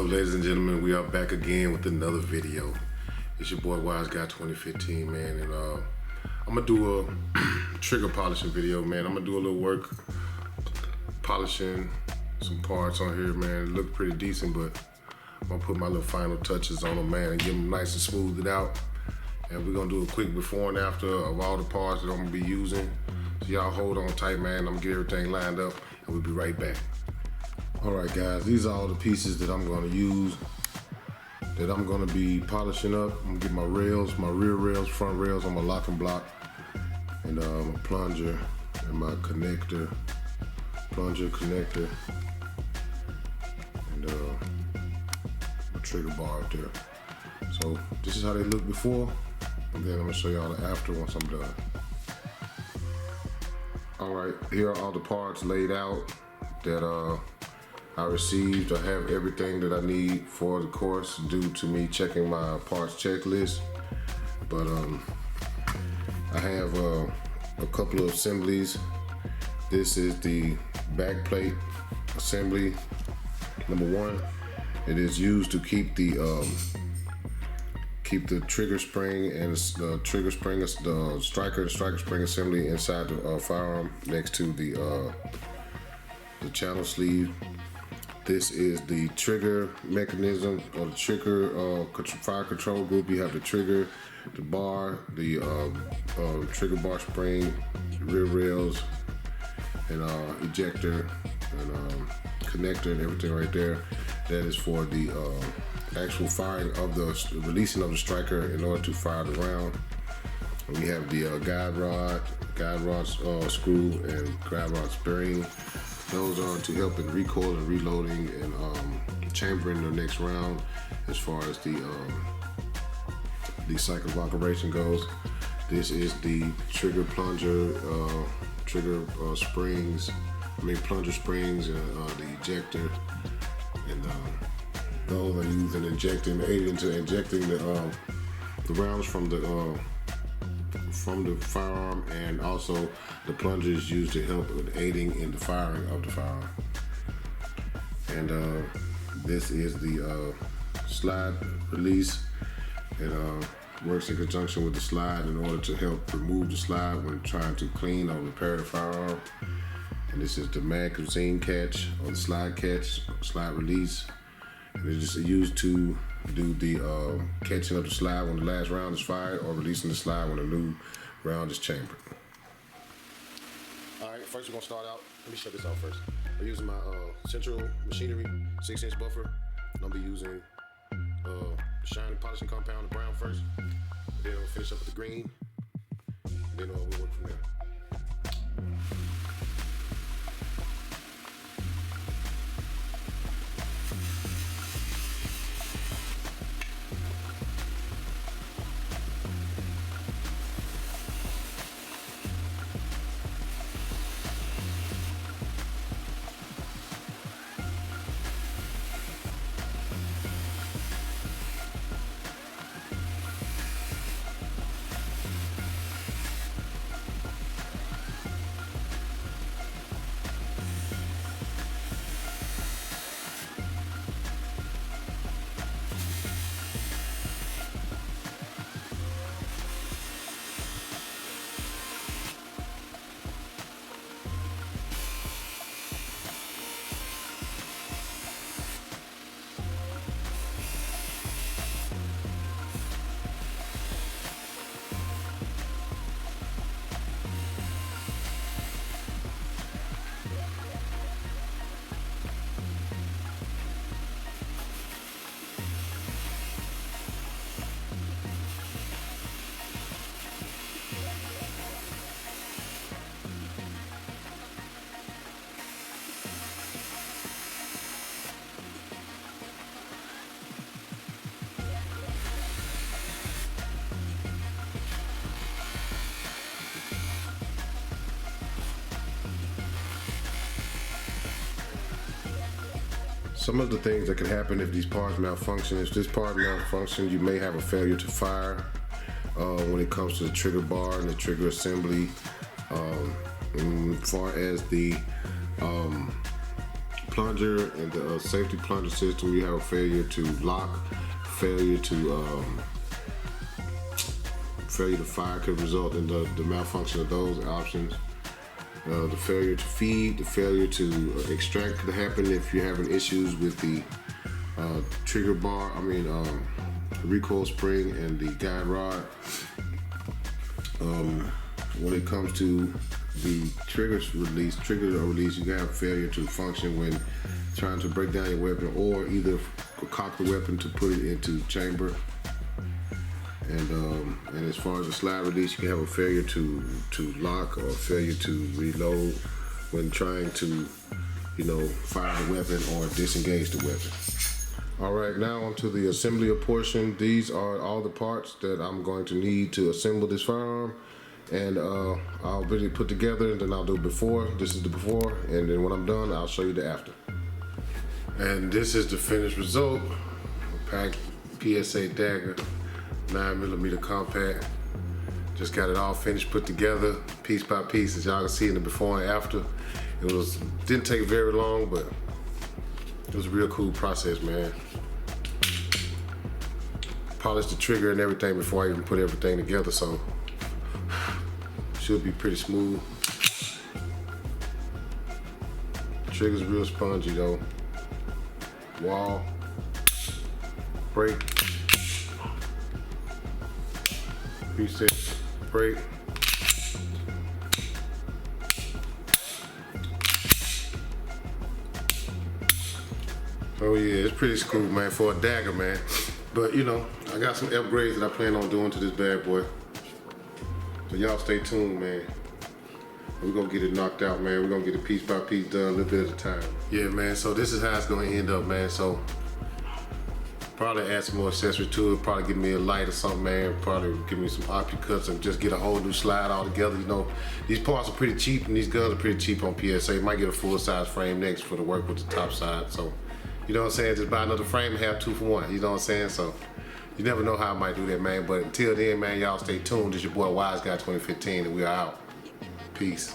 up, ladies and gentlemen? We are back again with another video. It's your boy Wise Guy 2015, man, and I'm gonna do a trigger polishing video, man. I'm gonna do a little work polishing some parts on here, man. It look pretty decent, but I'm gonna put my little final touches on them, man, and get them nice and smoothed out. And we're gonna do a quick before and after of all the parts that I'm gonna be using. So y'all hold on tight, man. I'm gonna get everything lined up, and we'll be right back. All right, guys, these are all the pieces that I'm gonna use, that I'm gonna be polishing up. I'm gonna get my rails, my rear rails, front rails on my locking block, and my plunger and my connector, plunger, connector, and my trigger bar up there. So this is how they look before, and then I'm gonna show y'all the after once I'm done. All right, here are all the parts laid out that I received. I have everything that I need for the course due to me checking my parts checklist. But I have a couple of assemblies. This is the back plate assembly, number one. It is used to keep the trigger spring and the trigger spring, the striker spring assembly inside the firearm next to the channel sleeve. This is the trigger mechanism, or the trigger fire control group. You have the trigger, the bar, the trigger bar spring, rear rails, and ejector, and connector, and everything right there. That is for the actual firing of the releasing of the striker in order to fire the round. And we have the guide rod screw, and guide rod spring. Those are to help in recoil and reloading and chambering the next round. As far as the cycle of operation goes, this is the trigger plunger, plunger springs, and the ejector, and those are used in injecting the rounds from the firearm, and also the plunger is used to help with aiding in the firing of the firearm. And this is the slide release. It works in conjunction with the slide in order to help remove the slide when trying to clean or repair the firearm. And this is the magazine catch, or the slide catch, slide release. And it's just used to do the catching of the slide when the last round is fired, or releasing the slide when a new round is chambered. All right, first we're gonna start out. Let me shut this out first. I'm using my Central Machinery 6-inch buffer. I'm gonna be using shiny polishing compound, the brown first. And then I'll finish up with the green. And then we'll work from there. Some of the things that can happen if these parts malfunction. If this part malfunctions, you may have a failure to fire when it comes to the trigger bar and the trigger assembly. As far as the plunger and the safety plunger system, you have a failure to lock, failure to fire could result in the malfunction of those options. The failure to feed, the failure to extract could happen if you're having issues with the trigger bar, recoil spring and the guide rod. When it comes to the trigger release, you can have failure to function when trying to break down your weapon, or either cock the weapon to put it into chamber. And as far as the slide release, you can have a failure to lock or failure to reload when trying to, fire the weapon or disengage the weapon. All right, now onto the assembly portion. These are all the parts that I'm going to need to assemble this firearm, and I'll really put together, and then I'll do before. This is the before, and then when I'm done, I'll show you the after. And this is the finished result. Pack PSA Dagger 9mm compact. Just got it all finished, put together, piece by piece, as y'all can see in the before and after. Didn't take very long, but it was a real cool process, man. Polished the trigger and everything before I even put everything together, so should be pretty smooth. Trigger's real spongy though. Wall, brake, preset, brake. Oh yeah, it's pretty cool, man, for a Dagger, man. But I got some upgrades that I plan on doing to this bad boy. So y'all stay tuned, man. We're gonna get it knocked out, man. We're gonna get it piece by piece done, a little bit at a time. Yeah, man, so this is how it's gonna end up, man. So probably add some more accessories to it, probably give me a light or something, man. Probably give me some cuts and just get a whole new slide all together. These parts are pretty cheap and these guns are pretty cheap on PSA. Might get a full size frame next for the work with the top side. So, you know what I'm saying? Just buy another frame and have 2 for 1. You know what I'm saying? So, you never know how I might do that, man. But until then, man, y'all stay tuned. This your boy Wise Guy 2015, and we are out. Peace.